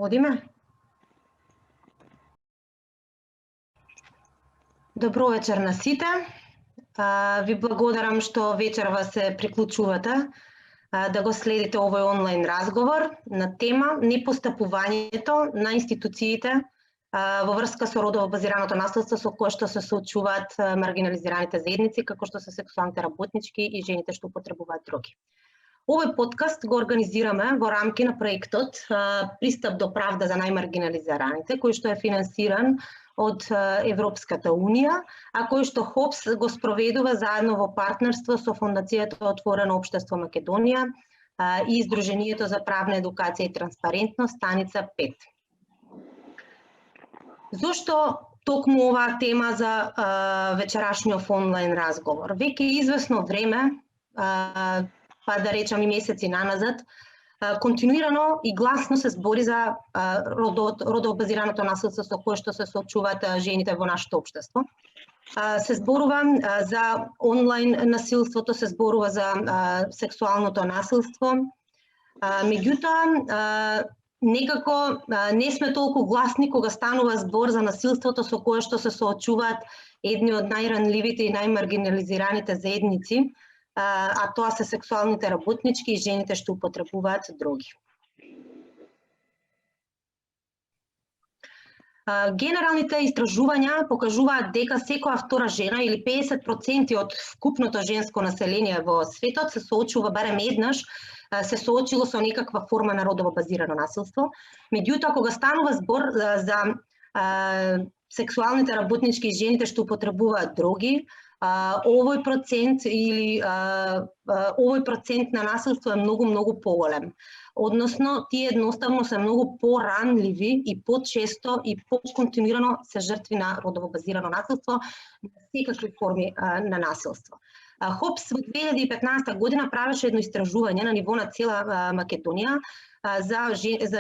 Водиме? Добро вечер на сите. Ви благодарам што вечерва се приклучувате да го следите овој онлайн разговор на тема непостапувањето на институциите во врска со родово базираното насилство со кое што се соочуваат маргинализираните заедници, како што се сексуалните работнички и жените што употребуваат дроги. Овој подкаст го организираме во рамки на проектот Пристап до правда за најмаргинализираните, кој што е финансиран од Европската Унија, а кој што ХОПС го спроведува заедно во партнерство со Фондацијата Отворено општество Македонија и Издруженијето за правна едукација и транспарентност станица 5. Зошто токму оваа тема за вечерашниот онлайн разговор? Веќе извесно време, па да речам и месеци наназад, континуирано и гласно се збори за родово базираното насилство со кое што се соочуваат жените во нашето општество. Се зборува за онлайн насилството, се зборува за сексуалното насилство. Меѓутоа, некако не сме толку гласни кога станува збор за насилството со кое што се соочуваат едни од најранливите и најмаргинализираните заедници, а тоа се сексуалните работнички и жените што употребуваат дроги. Генералните истражувања покажуваат дека секоја втора жена или 50% од вкупното женско население во светот се соочува барем еднаш, се соочило со некаква форма на родово базирано насилство. Меѓутоа, кога станува збор за сексуалните работнички и жените што употребуваат дроги, овој процент на насилство е многу поголем. Односно, тие едноставно се многу поранливи и почесто и поконтинуирано се жртви на родово базирано насилство, на секакви форми на насилство. ХОПС во 2015 година правеше едно истражување на ниво на цела Македонија за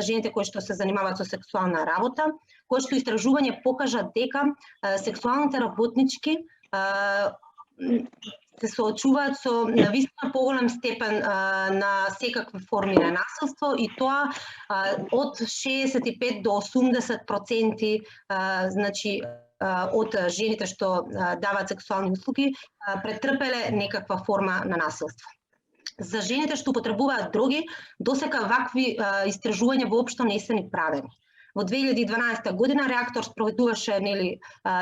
жените кои што се занимаваат со сексуална работа, кое што истражување покажа дека сексуалните работнички се соочуваат со навистина поголем степен на секакви форми на насилство и тоа од 65 до 80%, значи од жените што даваат сексуални услуги претрпеле некаква форма на насилство. За жените што употребуваат дроги, досека вакви истражувања воопшто не се ни правени. Во 2012 година реактор спроведуваше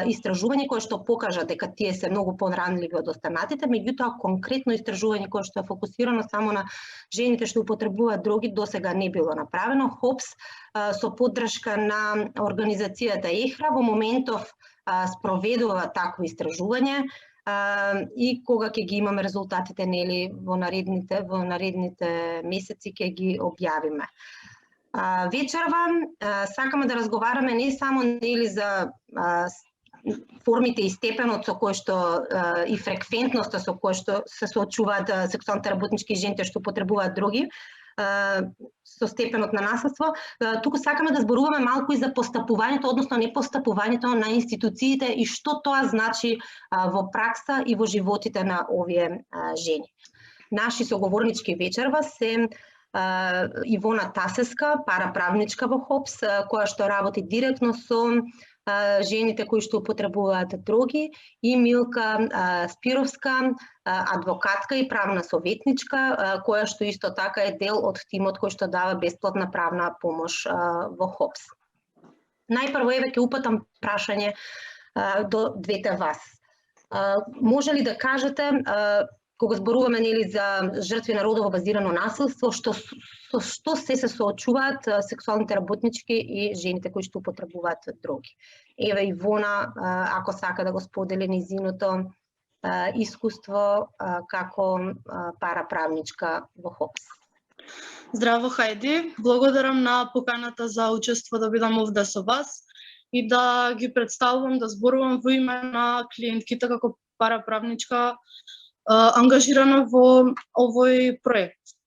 истражување кое што покажа дека тие се многу поранливи од останатите, меѓутоа конкретно истражување кое што е фокусирано само на жените што употребуваат дроги досега не било направено. ХОПС со поддршка на организацијата ЕХРА во моментов спроведува такво истражување и кога ќе ги имаме резултатите во наредните месеци ќе ги објавиме. Вечерва сакаме да разговараме не само за формите и степенот со кој што и фреквентноста со кој што се соочуваат сексуалните работнички и жените што употребуваат дроги, со степенот на насилство, туку сакаме да зборуваме малку и за постапувањето, односно непостапувањето на институциите и што тоа значи во пракса и во животите на овие жени. Наши соговорнички вечерва се Ивона Тасеска, параправничка во ХОПС, која што работи директно со жените кои што употребуваат дроги, и Милка Спировска, адвокатка и правна советничка, која што исто така е дел од тимот кој што дава бесплатна правна помош во ХОПС. Најпрво ќе упатам прашање до двете вас. Може ли да кажете, кога зборуваме за жртви на родово базирано насилство, што се соочуваат сексуалните работнички и жените кои што употребуваат дроги? Еве Ивона, ако сака да го сподели нејзиното искуство како параправничка во ХОПС. Здраво, Хајди. Благодарам на поканата за учество да бидам овде со вас и да ги представувам, да зборувам во име на клиентките како параправничка ангажирана во овој проект.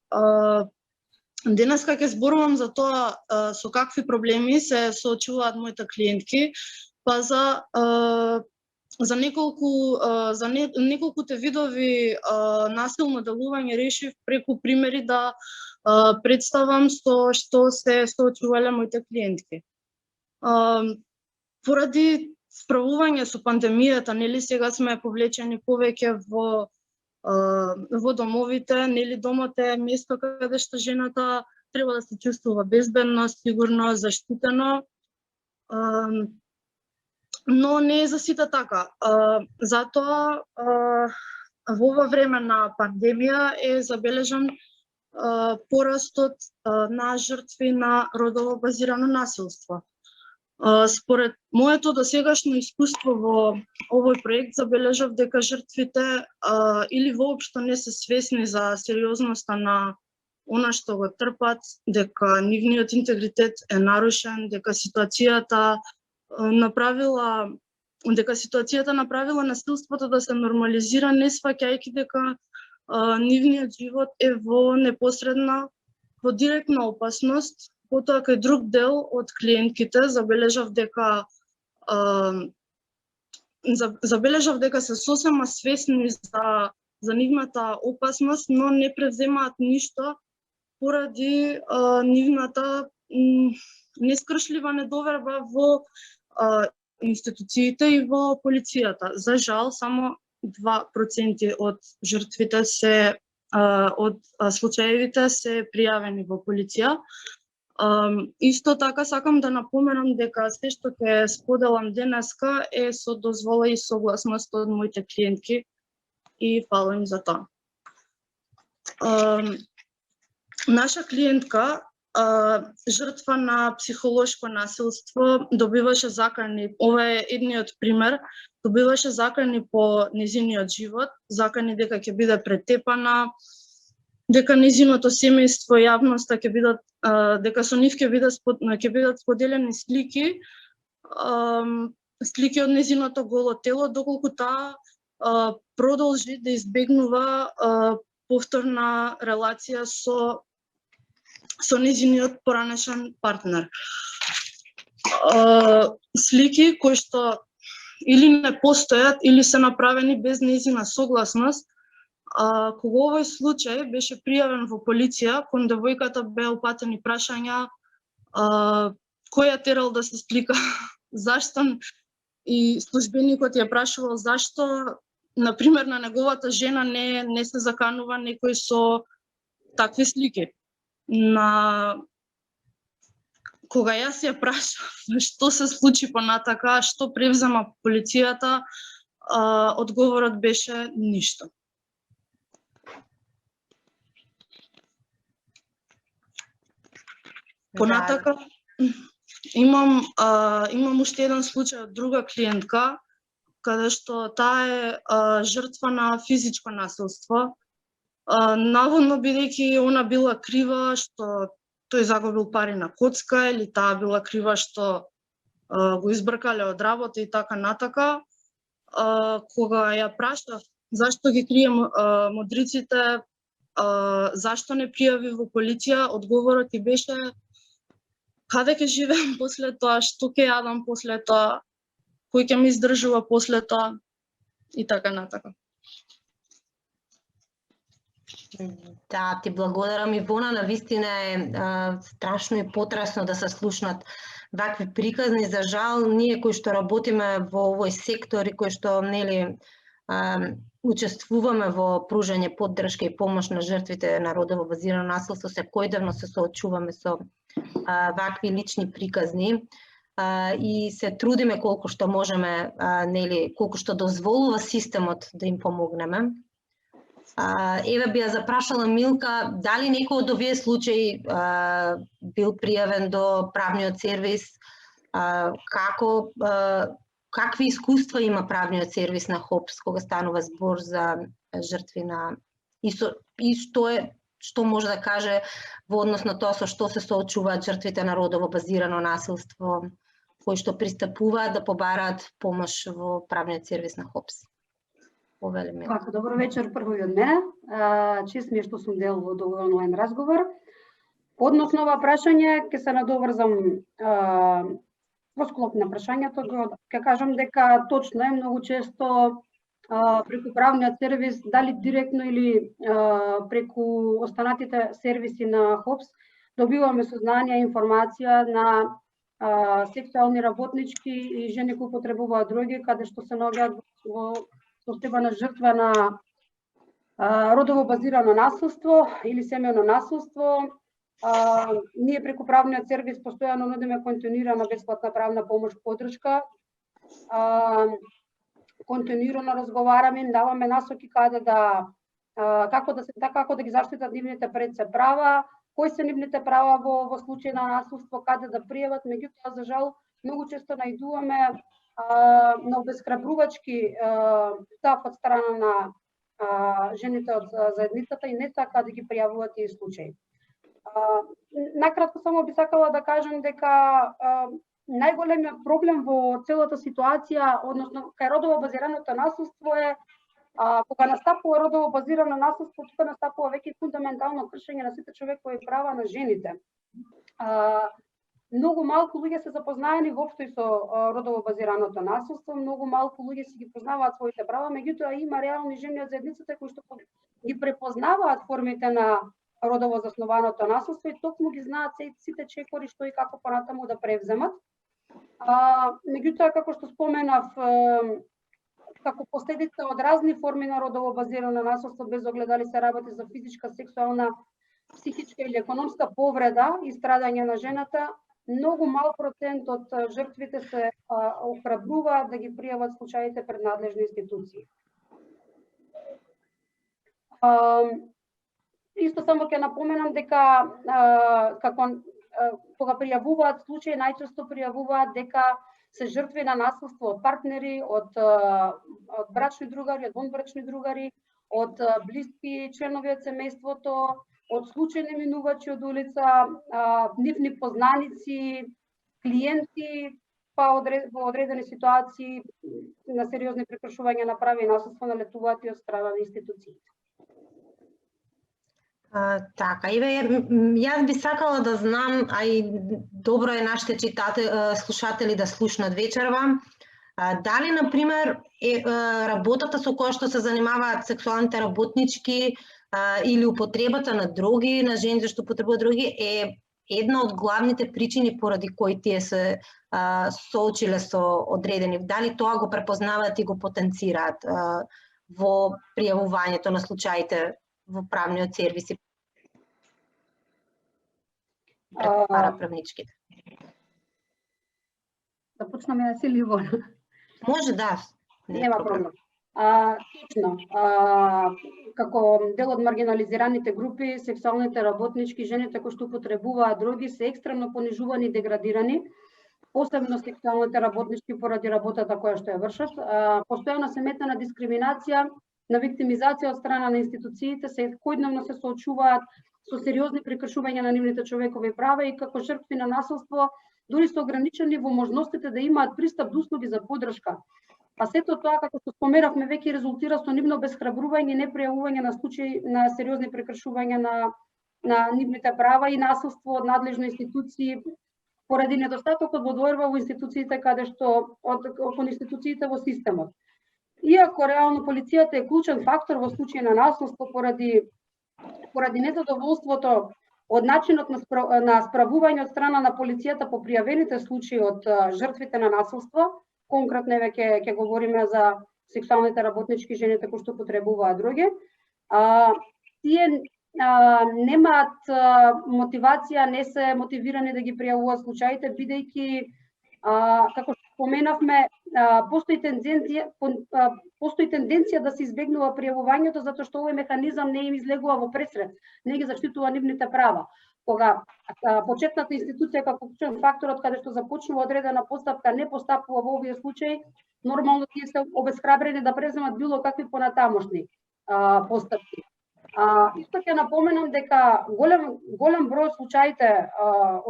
Денеска ќе зборувам за тоа со какви проблеми се соочуваат моите клиентки, па за неколкуте видови насилно делување решив преку примери да представам со што се соочувале моите клиентки. Поради справување со пандемијата, нели сега сме повлечени повеќе во домовите, нели домот е место каде што жената треба да се чувствува безбедно, сигурно, заштитено. Но не е за сите така. Затоа во ова време на пандемија е забележан порастот на жртви на родово базирано насилство. Според моето досегашно искуство во овој проект забележав дека жртвите или воопшто не се свесни за сериозноста на она што го трпат, дека нивниот интегритет е нарушен, дека ситуацијата направила насилството да се нормализира, не сваќајќи дека нивниот живот е во непосредна, во директна опасност. Потоа кај друг дел од клиентките забележав дека се сосема свесни за нивната опасност, но не превземаат ништо поради нивната нескршлива недоверба во институциите и во полицијата. За жал, само 2% од жртвите од случаевите се пријавени во полиција. Исто така сакам да напоменам дека се што ќе споделам денеска е со дозвола и согласност од моите клиентки и фала им за тоа. Наша клиентка, жртва на психолошко насилство, добиваше закани, ова е едниот пример, добиваше закани по незиниот живот, закани дека ќе биде претепана, дека незиното семејство и јавноста ќе бидат, дека со нив ќе бидат споделени слики од незиното голо тело, доколку таа продолжи да избегнува повторна релација со незиниот поранешен партнер. Слики кои што или не постојат, или се направени без незина согласност. Кога овој случај беше пријавен во полиција, кон девојката беа упатени прашања кој ја терал да се слика, зашто, и службеникот ја прашувал зашто, например, на неговата жена не се заканува некој со такви слики. Кога јас ја прашав што се случи понатака, што превзема полицијата, одговорот беше ништо. Понатака имам уште еден случај од друга клиентка, каде што таа е жртва на физичко насилство. Наводно бидејќи она била крива што тој загубил пари на коцка, или таа била крива што го избркале од работа и така натака. Кога ја прашав зашто ги крие модриците, зашто не пријави во полиција, одговорот ти беше каде ќе живеам после тоа, што ќе јадам после тоа, кој ќе ме издржува после тоа и така натака. Да, ти благодарам, Ивона, навистина е страшно и потресно да се слушнат вакви приказни. За жал, ние кои што работиме во овој сектор и кои што учествуваме во пружање поддршка и помош на жртвите на родово базирано насилство, секојдневно се соочуваме со вакви лични приказни и се трудиме колку што можеме, колку што дозволува системот да им помогнеме. Еве би ја запрашала Милка, дали некој од овие случаи бил пријавен до правниот сервис, какви искуства има правниот сервис на ХОПС кога станува збор за жртви на и што може да каже во однос на тоа со што се соочуваат жртвите на родово базирано насилство, кои што пристапуваат да побараат помош во правниот сервис на ХОПС. Така, добро вечер прво и од мене. Чест ми е што сум дел во овој онлайн разговор. Односно ова прашање ќе се надоврзам во склоп на прашањето, ќе кажам дека точно е многу често преку правниот сервис, дали директно или преку останатите сервиси на ХОПС, добиваме сознание и информација на сексуални работнички и жени кои потребуваат дроги, каде што се наоѓаат во состојба на жртва на родово базирано насилство или семејно насилство. Ние преку правниот сервис постојано нудиме континуирана бесплатна правна помош, подршка. Континуирано разговараме, им даваме насоки каде да како да ги заштитат нивните предсе права, кои се нивните права во случај на насилство, каде да пријават. Меѓутоа, за жал, многу често најдуваме на обесхрабрувачки став од страна на жените од заедницата и не сакаат да ги пријавуваат тие случаи. Накратко само би сакала да кажам дека најголемиот проблем во целата ситуација, односно кај родово базираното насилство е кога настапува родово базирано насилство, тука настапува веќе фундаментално кршење на сите човекови права на жените. Многу малку луѓе се запознаени воопшто и со родово базираното насилство, многу малку луѓе си ги познаваат своите права, меѓутоа има реални жени од заедницата кои што ги препознаваат формите на родово заснованото насилство и токму ги знаат сите чекори што и како понатаму да превземат. Меѓутоа, како што споменав, како последица од разни форми на родово базирано насилство, без огледали се работи за физичка, сексуална, психичка или економска повреда и страдање на жената, многу мал процент од жртвите се охрабруваат да ги пријават случаите пред надлежни институции. Исто само ќе напоменам дека кога пријавуваат случаи, најчесто пријавуваат дека се жртви на насилство од партнери, од брачни другари, од вонбрачни другари, од блиски членови од семејството, од случајни минувачи од улица, нивни познаници, клиенти, па во одредени ситуации на сериозни прекршувања на прави и насилство налетуваат и од страна на институциите. Така, јас би сакала да знам, а и добро е нашите слушатели да слушнат вечерва, дали, например, работата со која што се занимаваат сексуалните работнички или употребата на дроги, на жени што потребуваат дроги, е една од главните причини поради кои тие се соочиле со одредени. Дали тоа го препознаваат и го потенцираат во пријавувањето на случаите во правниот сервис и преку параправничките? Да почнеме јас или Ивона? Може, да. Нема проблем. Точно. Како дел од маргинализираните групи, сексуалните работнички, жените кои што употребуваат дроги се екстремно понижувани и деградирани, посебно сексуалните работнички поради работата која што ја вршат. Постојано се метна на дискриминација, на виктимизација од страна на институциите, секојдневно се соочуваат со сериозни прекршувања на нивните човекови права и како жртви на насилство, дури се ограничени во можностите да имаат пристап до услуги за подршка. А сето тоа, како што споменавме, веќе резултира со нивно обесхрабрување и непријавување на случаи на сериозни прекршувања на нивните права и насилство од надлежни институции поради недостатокот во доверба во институциите каде што од институциите во системот. Иако реално полицијата е клучен фактор во случај на насилство поради незадоволството од начинот на справување од страна на полицијата по пријавените случаи од жртвите на насилство, конкретно ќе говориме за сексуалните работнички, жените кои што потребуваат дроги, тие немаат мотивација, не се мотивирани да ги пријавуваат случаите, бидејќи, како што споменавме, постои тенденција да се избегнува пријавувањето затоа што овој механизам не им излегува во пресред, не ги заштитува нивните права. Кога почетната институција како клучен факторот каде што започнува одредена постапка не постапува во овие случаи, нормално тие се обесхрабрени да преземат било какви понатамошни постапки. Исто ќе напоменам дека голем број случаите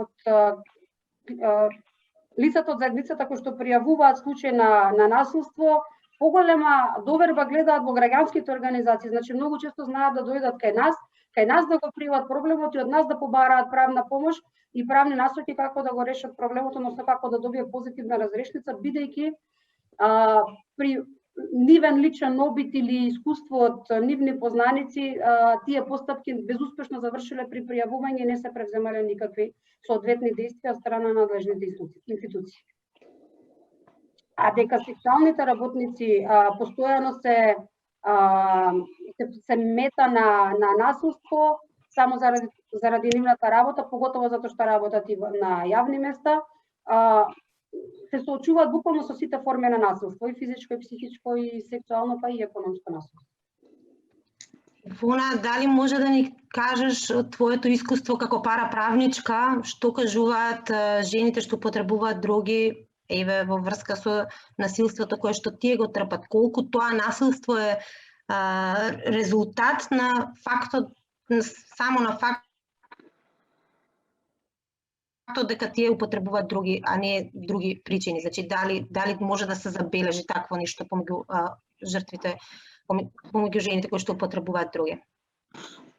од лицата од заедницата кои што пријавуваат случаи на насилство, поголема доверба гледаат во граѓанските организации, значи многу често знаат да дојдат кај нас да го пријават проблемот и од нас да побараат правна помош и правни насоки како да го решат проблемот, односно како да добијат позитивна разрешница, бидејќи при нивен личен обид или искуство од нивни познаници, тие постапки безуспешно завршиле при пријавување и не се превземале никакви соодветни действија од страна на надлежните институции. А дека сексуалните работници постојано се мета на насилство само заради нивната работа, поготово затоа што работат и на јавни места, се соочуваат буквално со сите форми на насилство, и физичко, и психичко, и сексуално, па и економско насилство. Ивона, дали може да ни кажеш од твоето искуство како параправничка, што кажуваат жените што потребуваат дроги, еве во врска со насилството кое што тие го трпат? Колку тоа насилство е резултат на фактот, само на фактот дека тие употребуваат други, а не други причини. Значи, дали може да се забележи такво нешто помеѓу жртвите, помеѓу жените кои што употребуваат други?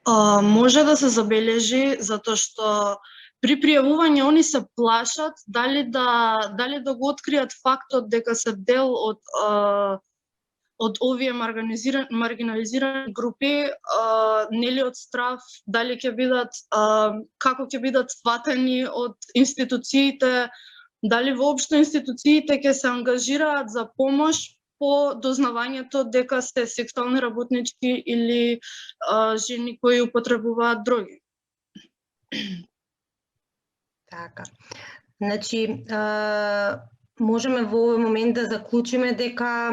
Може да се забележи, затоа што при пријавување они се плашат дали да го откријат фактот дека се дел од овие маргинализирани групи, нели од страф, дали ќе бидат, како ќе бидат сватени од институциите, дали воопшто институциите ќе се ангажираат за помош по дознавањето дека се сексуални работнички или жени кои употребуваат дроги. Така. Значи, можеме во овој момент да заклучиме дека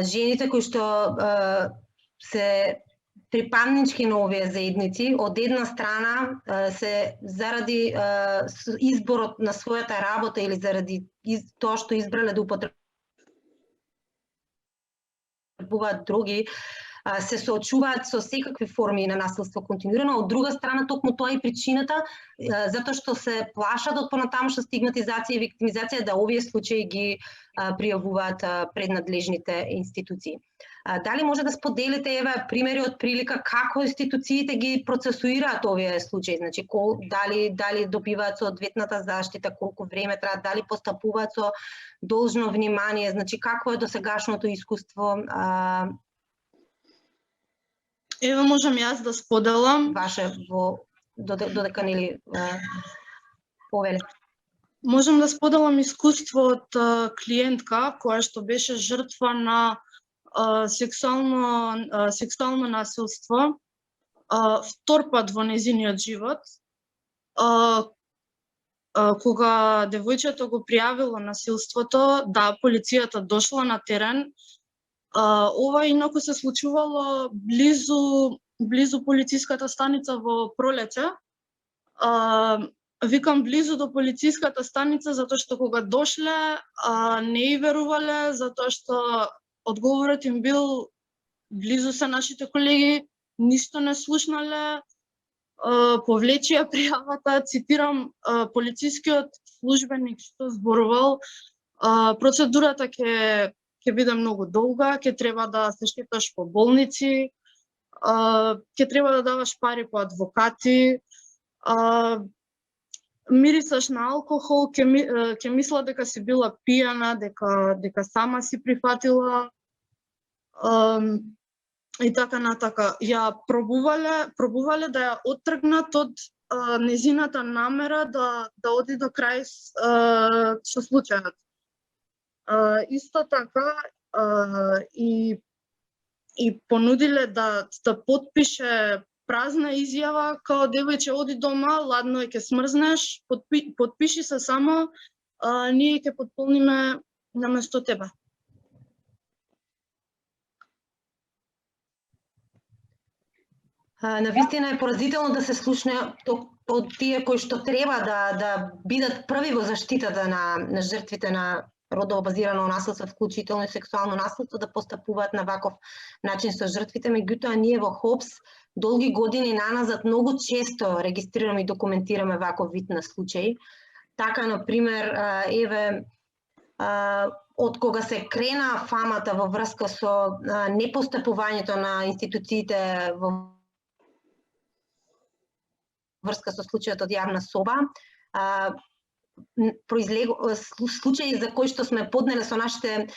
жените кои што се припаднички на овие заедници, од една страна се заради изборот на својата работа или заради тоа што избрале да употребуваат други, се соочуваат со секакви форми на насилство континуирано. Од друга страна, токму тоа е причината, затоа што се плашат од понатамошна стигматизација и виктимизација, да овие случаи ги пријавуваат пред надлежните институции. Дали може да споделите еве примери од прилика како институциите ги процесуираат овие случаи, значи дали добиваат соодветната заштита, колку време траат, дали постапуваат со должно внимание, значи какво е досегашното искуство? Еве можам јас да споделам. Ваше додека нели повеле. Можам да споделам искуство од клиентка која што беше жртва на сексуално насилство, втор пат во нејзиниот живот. Кога девојчето го пријавило насилството, да, полицијата дошла на терен. Ова инаку се случувало близу полициската станица во пролеće. Викам близу до полициската станица затоа што кога дошле не и верувале, затоа што одговорот им бил близу се нашите колеги, ништо не слушнале, повлечија пријавата, цитирам, полицискиот службеник што зборувал, процедурата ќе биде многу долга, ќе треба да се шеташ по болници, ќе треба да даваш пари по адвокати, мирисаш на алкохол, ќе мисла дека си била пијана, дека сама си прифатила, и така натака. Ја пробувале да ја оттргнат од незината намера да оди до крај со случајот. Исто така и понудиле да потпише празна изјава као девојче оди дома, ладно е ќе смрзнеш, потпиши се само, ние ќе потполниме наместо тебе. Навистина е поразително да се слушне од тие кои што треба да бидат први во заштитата на жртвите на родово базирано насилство, вклучително и сексуално насилство, да постапуваат на ваков начин со жртвите. Меѓутоа, ние во ХОПС долги години наназад многу често регистрираме и документираме ваков вид на случаи. Така, например, еве, од кога се крена фамата во врска со непостапувањето на институциите во врска со случајот од јавна соба, случаи за кои што сме поднеле со нашите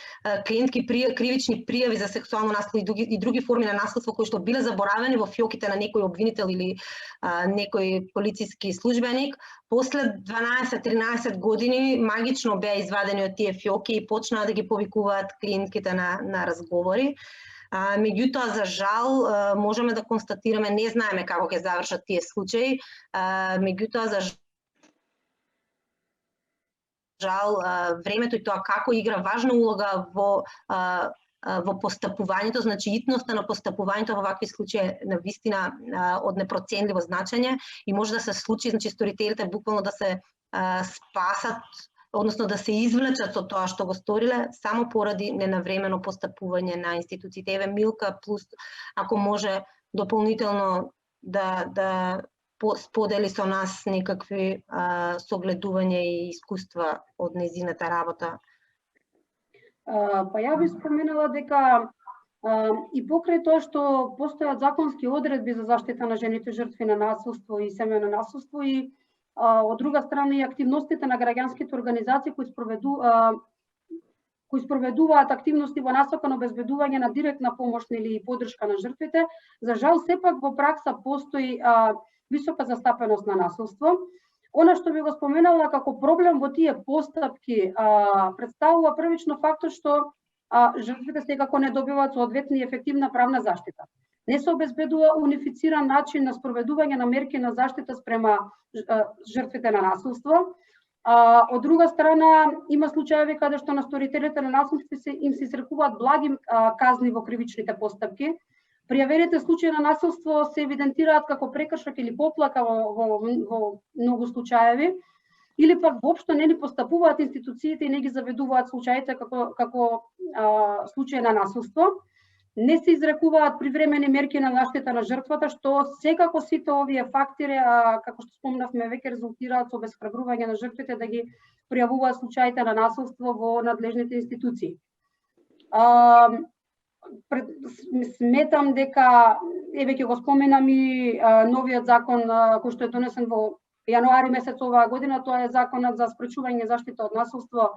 клиентки кривични пријави за сексуално насилство и други форми на насилство кои што биле заборавени во фиоките на некој обвинител или некој полициски службеник, после 12-13 години магично беа извадени од тие фиоки и почнаа да ги повикуваат клиентките на разговори. Меѓутоа, за жал, можеме да констатираме, не знаеме како ќе завршат тие случаи, меѓутоа, за жал, времето и тоа како игра важна улога во постапувањето, значи итноста на постапувањето во вакви случаи на вистина од непроценливо значење и може да се случи, значи сторителите буквално да се спасат, односно да се извлечат од тоа што го сториле само поради ненавремено постапување на институциите. Еве Милка, плюс ако може дополнително да сподели со нас некакви согледувања и искуства од нејзината работа. Па ја би споменала дека и покрај тоа што постојат законски одредби за заштита на жените жртви на насилство и семејно насилство и од друга страна и активностите на граѓанските организации кои спроведуваат активности во насока на обезбедување на директна помош или поддршка на жртвите, за жал сепак во пракса постои висока застапеност на насилство. Она што би го споменала како проблем во тие постапки представува првично фактот што жртвите секако не добиваат соодветна и ефективна правна заштита. Не се обезбедува унифициран начин на спроведување на мерки на заштита спрема жртвите на насилство. Од друга страна, има случаеви каде што на сторителите на насилство им се изрекуваат благи казни во кривичните постапки. Пријавените случаи на насилство се евидентираат како прекршок или поплака во многу случаеви, или пак воопшто не ни постапуваат институциите и не ги заведуваат случаите како случаи на насилство. Не се изрекуваат привремени мерки на заштита на жртвата, што секако сите овие фактори, како што спомнавме, веќе резултираат со обесхрабрување на жртвите да ги пријавуваат случаите на насилство во надлежните институции. Сметам дека, еве ќе го споменам и новиот закон кој што е донесен во јануари месец оваа година, тоа е законот за спречување заштита од насилство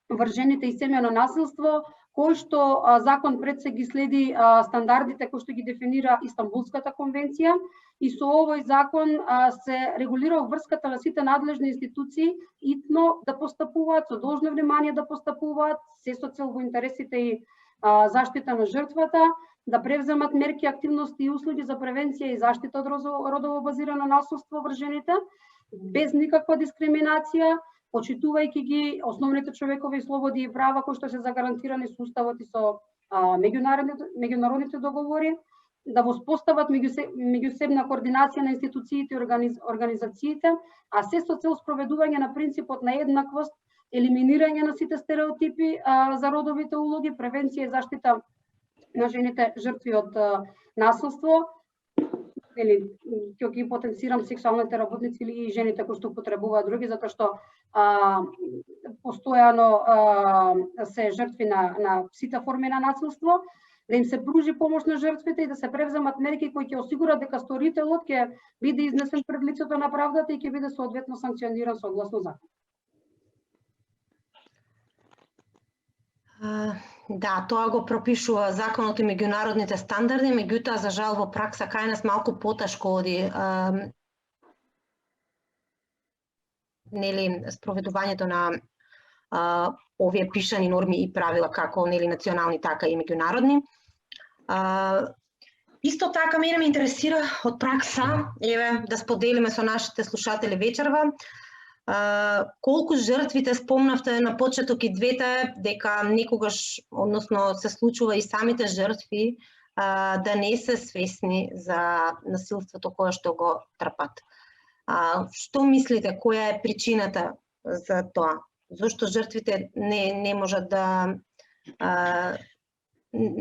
врз жените и семејно насилство, кој што закон пред се ги следи стандардите кои што ги дефинира Истанбулската конвенција и со овој закон се регулира врската на сите надлежни институции итно да постапуваат, со должно внимание да постапуваат, се со цел во интересите и заштита на жртвата, да превземат мерки, активности и услуги за превенција и заштита од родово базирано насилство врз жените, без никаква дискриминација, почитувајќи ги основните човекови слободи и права кои што се загарантирани со уставот и со меѓународните договори, да воспостават меѓусебна координација на институциите и организациите, а се со цел спроведување на принципот на еднаквост, елиминирање на сите стереотипи за родовите улоги, превенција и заштита на жените жртви од насилство, или ќе ги потенцирам сексуалните работници или жените кои што потребуваат други, затоа што постојано се жртви на сите форми на насилство, да им се пружи помош на жртвите и да се превземат мерки кои ќе осигурат дека сторителот ќе биде изнесен пред лицето на правдата и ќе биде соодветно санкциониран согласно закон. Да, тоа го пропишува законот и меѓународните стандарди, меѓутоа за жал во пракса кај нас малку потешко оди спроведувањето на овие пишани норми и правила како национални така и меѓународни. Исто така мене ме интересира од пракса, еве да споделиме со нашите слушатели вечерва, колку жртвите, спомнавте на почеток и двете, дека некогаш, односно се случува и самите жртви да не се свесни за насилството кое што го трпат. Што мислите, која е причината за тоа? Зошто жртвите не можат да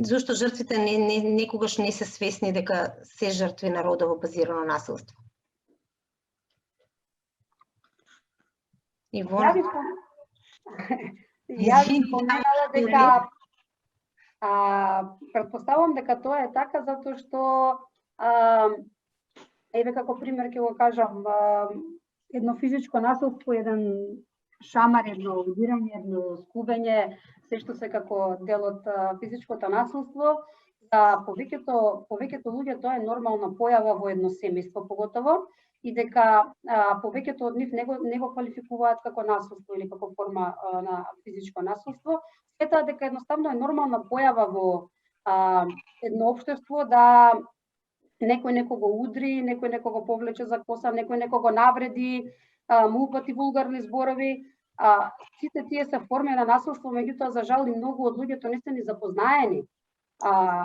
зошто жртвите некогаш не се свесни дека се жртви на родово базирано насилство? Ја би споменала дека претпоставувам дека тоа е така затоа што еве како пример ќе го кажам, едно физичко насилство, еден шамар, едно удирање, едно скубење, се што се како дел од физичкото насилство, за повеќето луѓе тоа е нормална појава во едно семејство поготово, и дека повеќето од нив не го квалификуваат како насилство или како форма на физичко насилство, сметаат дека едноставно е нормална појава во едно општество да некој некого удри, некој некого повлече за коса, некој некого навреди, му упати вулгарни зборови. Сите тие се форми на насилство, меѓутоа за жал и многу од луѓето не се ни запознаени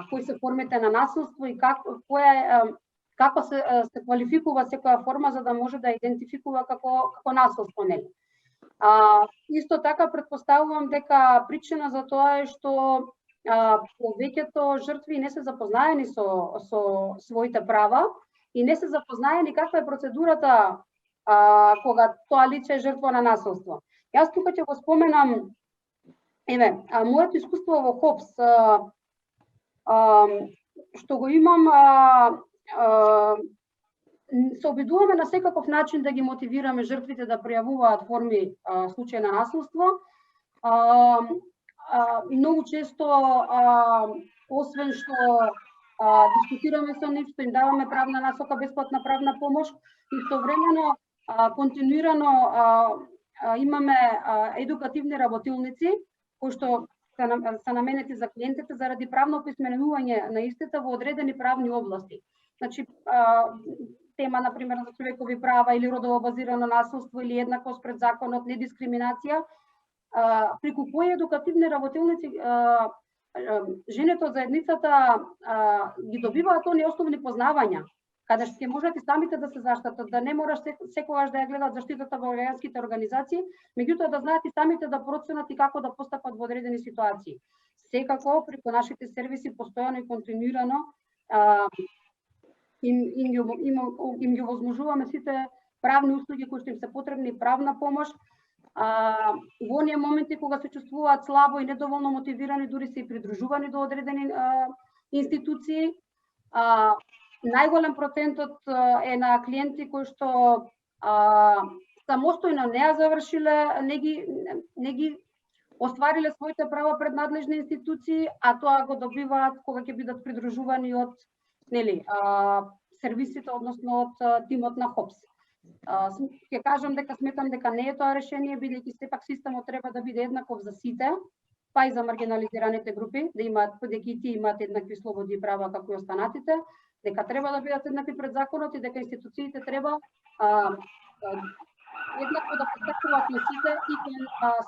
кои се формите на насилство и како се квалификува секоја форма за да може да идентификува како насилство, нели? Исто така претпоставувам дека причина за тоа е што повеќето жртви не се запознаени со своите права и не се запознаени каква е процедурата кога тоа лице е жртва на насилство. Јас тука ќе го споменам, моето искуство во ХОПС, што го имам, се обидуваме на секаков начин да ги мотивираме жртвите да пријавуваат форми случаи на насилство. Многу често, освен што дискутираме со нив, што им даваме правна насока, бесплатна правна помош, истовремено континуирано имаме едукативни работилници кои што се наменети за клиентите заради правно описменување на истите во одредени правни области. Значи, тема, например, за човекови права или родово базирано насилство или еднаквост пред законот, недискриминација, преку кои едукативни работилници жените од заедницата ги добиваат оние основни познавања, каде што ќе можат и самите да се заштитат, да не мораш секогаш да ја гледат заштитата во граѓанските организации, меѓутоа да знаат и самите да проценат и како да постапат во одредени ситуации. Секако преку нашите сервиси постојано и континуирано им ги возможуваме сите правни услуги кои што им се потребни, правна помош. Во оние моменти кога се чувствуваат слабо и недоволно мотивирани, дури се и придружувани до одредени институции. Најголем процентот е на клиенти кои што самостојно не ја завршиле, не ги оствариле своите права пред надлежни институции, а тоа го добиваат кога ќе бидат придружувани од сервисите, односно од тимот на ХОПС. Ќе кажам дека сметам дека не е тоа решение, бидејќи сепак системот треба да биде еднаков за сите, па и за маргинализираните групи, да имаат, дека и тие имаат еднакви слободи и права како и останатите, дека треба да бидат еднакви пред законот и дека институциите треба еднакво да постапуваат на сите и кон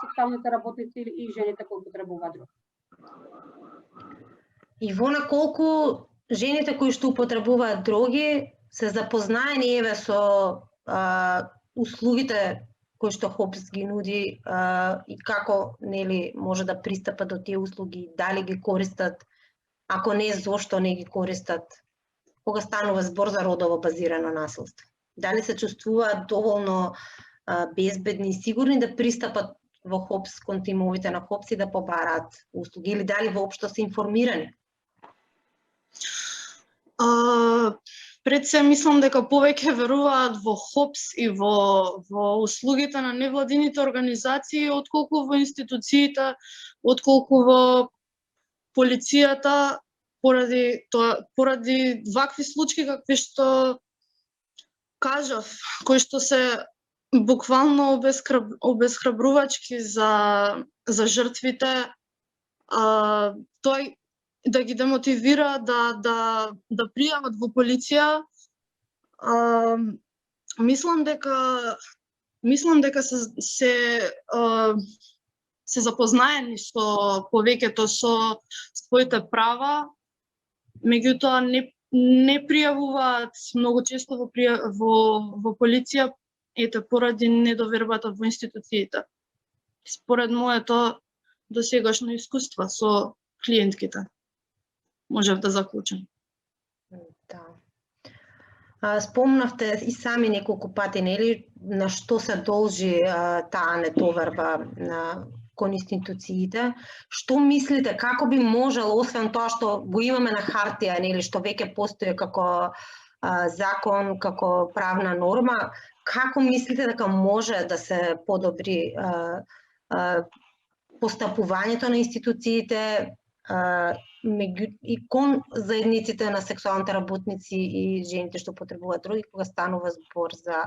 сексуалните работници и жените кои потребуваат друг. Ивона, колку жените кои што употребуваат дроги се запознаени со услугите кои што ХОПС ги нуди и како може да пристапат до тие услуги, дали ги користат, ако не, зошто не ги користат, кога станува збор за родово базирано насилство? Дали се чувствуваат доволно безбедни и сигурни да пристапат во ХОПС, кон тимовите на ХОПС и да побараат услуги, или дали воопшто се информирани? Пред се мислам дека повеќе веруваат во ХОПС и во услугите на невладините организации отколку во институциите, отколку во полицијата, поради вакви случаи какви што кажав, кои што се буквално обесхрабрувачки за жртвите, тоа да ги демотивира да пријават во полиција. Мислам дека се запознаени со повеќето со своите права, меѓутоа не пријавуваат многу често во полиција, поради недовербата во институциите. Според моето досегашно искуство со клиентките, можев да заклучам. Да. Спомнавте и сами неколку пати, нели, на што се должи таа нетоверба кон институциите. Што мислите, како би можело, освен тоа што го имаме на хартија, нели, што веќе постои како закон како правна норма, како мислите дека може да се подобри постапувањето на институциите и кон заедниците на сексуалните работници и жените што потребуваат други, кога станува збор за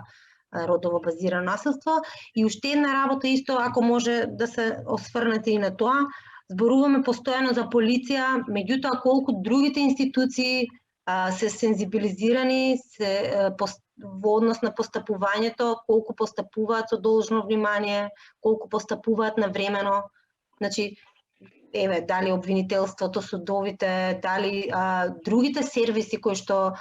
родово базирано насилство? И уште една работа исто, ако може да се осврнете и на тоа, зборуваме постојано за полиција, меѓутоа колку другите институции се сензибилизирани во однос на постапувањето, колку постапуваат со должно внимание, колку постапуваат навремено. Значи, дали обвинителството, судовите, дали другите сервиси кои што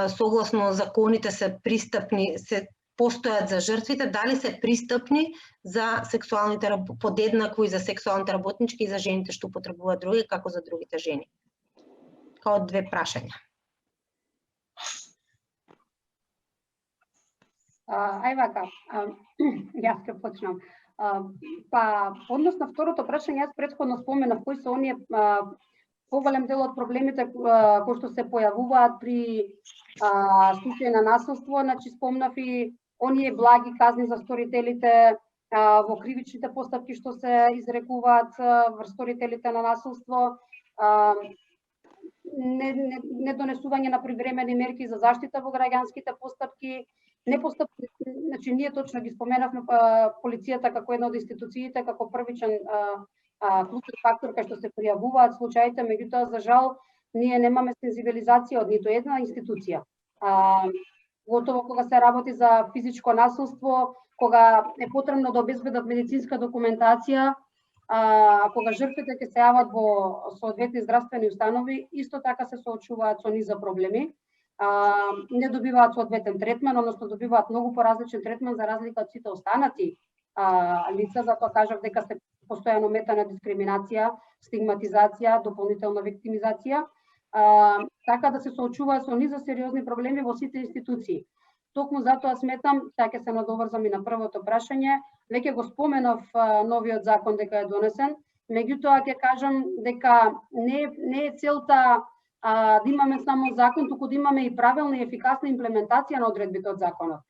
согласно законите се пристапни, се постојат за жртвите, дали се пристапни за сексуалните подеднакво и за сексуалните работнички и за жените што потребуваат други, како за другите жени. Као две прашања. Ај вака, јас ќе почнам. Па, однос на второто прашање, јас претходно споменав кои се оние поголем дел од проблемите кои што се појавуваат при случаи на насилство, значи спомнав и оние благи казни за сторителите во кривичните постапки што се изрекуваат врз сторителите на насилство, недонесување на привремени мерки за заштита во граѓанските постапки, значи ние точно ги споменавме полицијата како една од институциите, како првичен клучен фактор кај што се пријавуваат случаите, меѓутоа за жал ние немаме сензибилизација од ниту една институција. Готово кога се работи за физичко насилство, кога е потребно да обезбедат медицинска документација, кога жртвите ќе се јават во соодветни здравствени установи, исто така се соочуваат со низа проблеми. Не добиваат соодветен третман, односно добиваат многу поразличен третман за разлика од сите останати лица, затоа кажав дека се постојано метана дискриминација, стигматизација, дополнителна виктимизација, така да се соочуваат со низа сериозни проблеми во сите институции. Токму затоа сметам, сега ќе се надоврзам и на првото прашање, веќе го споменав новиот закон дека е донесен, меѓутоа ќе кажам дека не е целта да имаме само закон, туку да имаме и правилна и ефикасна имплементација на одредбите од законот.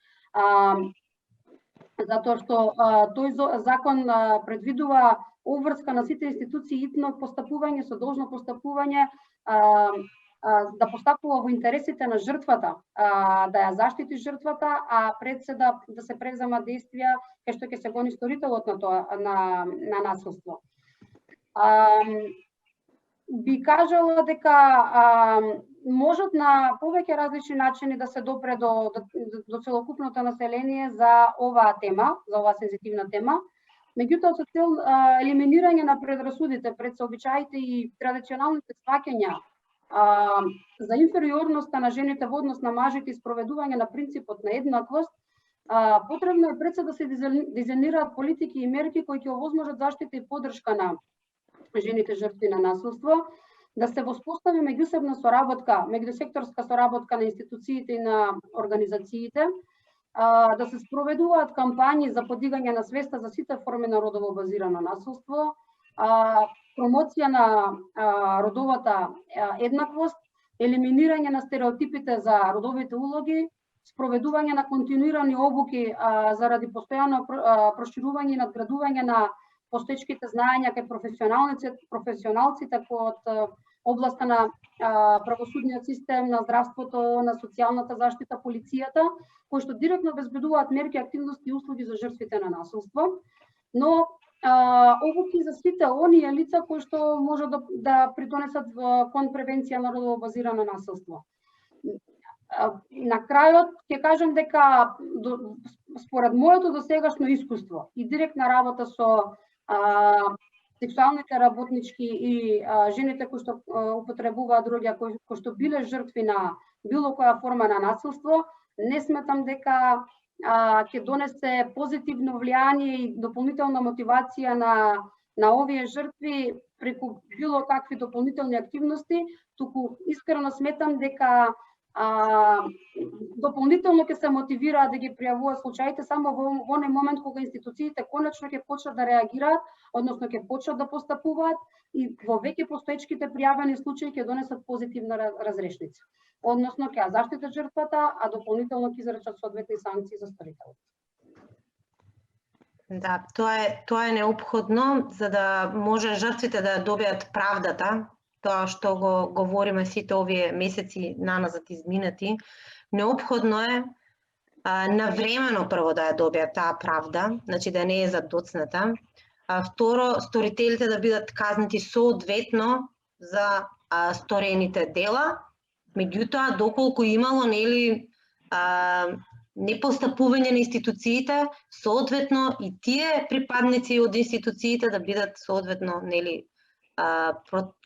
Затоа што тој закон предвидува обврска на сите институции итно постапување со должно постапување, да постапува во интересите на жртвата, да ја заштити жртвата, а пред се да се преземат действија кај што ќе се гони сторителот на тоа на насилство. Би кажала дека можат на повеќе различни начини да се допре до целокупното население за оваа тема, за оваа сензитивна тема, меѓутоа со цел елиминирање на предрасудите пред сообичаите и традиционалните сваќања за инфериорноста на жените во однос на мажите и спроведување на принципот на еднаквост, потребно е пред се да се дизајнираат политики и мерки кои ќе овозможат заштита и поддршка на жените жртви на насилство, да се воспостави меѓусебна соработка, меѓусекторска соработка на институциите и на организациите, да се спроведуваат кампањи за подигање на свеста за сите форми на родово базирано насилство, промоција на родовата еднаквост, елиминирање на стереотипите за родовите улоги, спроведување на континуирани обуки заради постојано проширување и надградување на постоечките знаења кај професионалците од областа на правосудниот систем, на здравството, на социјалната заштита, полицијата, кои што директно обезбедуваат мерки, активности и услуги за жртвите на насилство, но обуки за сите оние лица кои што може да придонесат кон превенција на родово базирано насилство. На крајот ќе кажам дека според моето досегашно искуство и директна работа со сексуалните работнички и жените кои што употребуваат droga, кои што биле жртви на било која форма на насилство, не сметам дека ќе донесе позитивно влијание и дополнителна мотивација на овие жртви преку било какви дополнителни активности, туку искрено сметам дека дополнително ќе се мотивираат да ги пријавуваат случаите само во оној момент кога институциите конечно ќе почнат да реагираат, односно ќе почнат да постапуваат и во веќе постоечките пријавени случаи ќе донесат позитивна разрешница. односно ќе ја заштитат жртвата, а дополнително ќе изречат соодветни санкции за сторителот. Да, тоа е неопходно за да може жртвите да добијат правдата, тоа што го говориме сите овие месеци наназад изминати. Неопходно е навремено прво да ја добијат таа правда, значи да не е задоцната. Второ, сторителите да бидат казнати соодветно за сторените дела. Меѓутоа, доколку имало непостапување на институциите, соодветно и тие припадници од институциите да бидат соодветно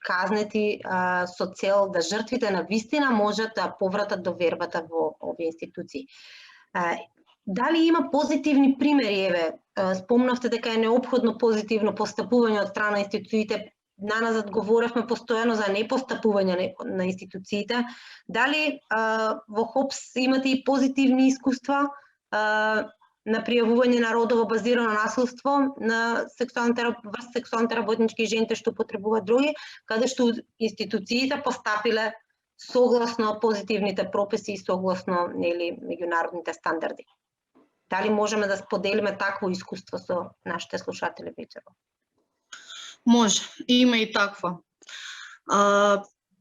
казнети со цел да жртвите на вистина можат да повратат довербата во овие институции. Дали има позитивни примери? Спомнавте дека е неопходно позитивно постапување од страна на институциите. Наназад говоревме постојано за непостапување на институциите. Дали во ХОПС имате и позитивни искуства на пријавување на родово базирано насилство на сексуалните работнички и жените што потребуваат дроги, каде што институциите постапиле согласно позитивните прописи и согласно меѓународните стандарди? Дали можеме да споделиме такво искуство со нашите слушатели вечерва? Може, има и таква.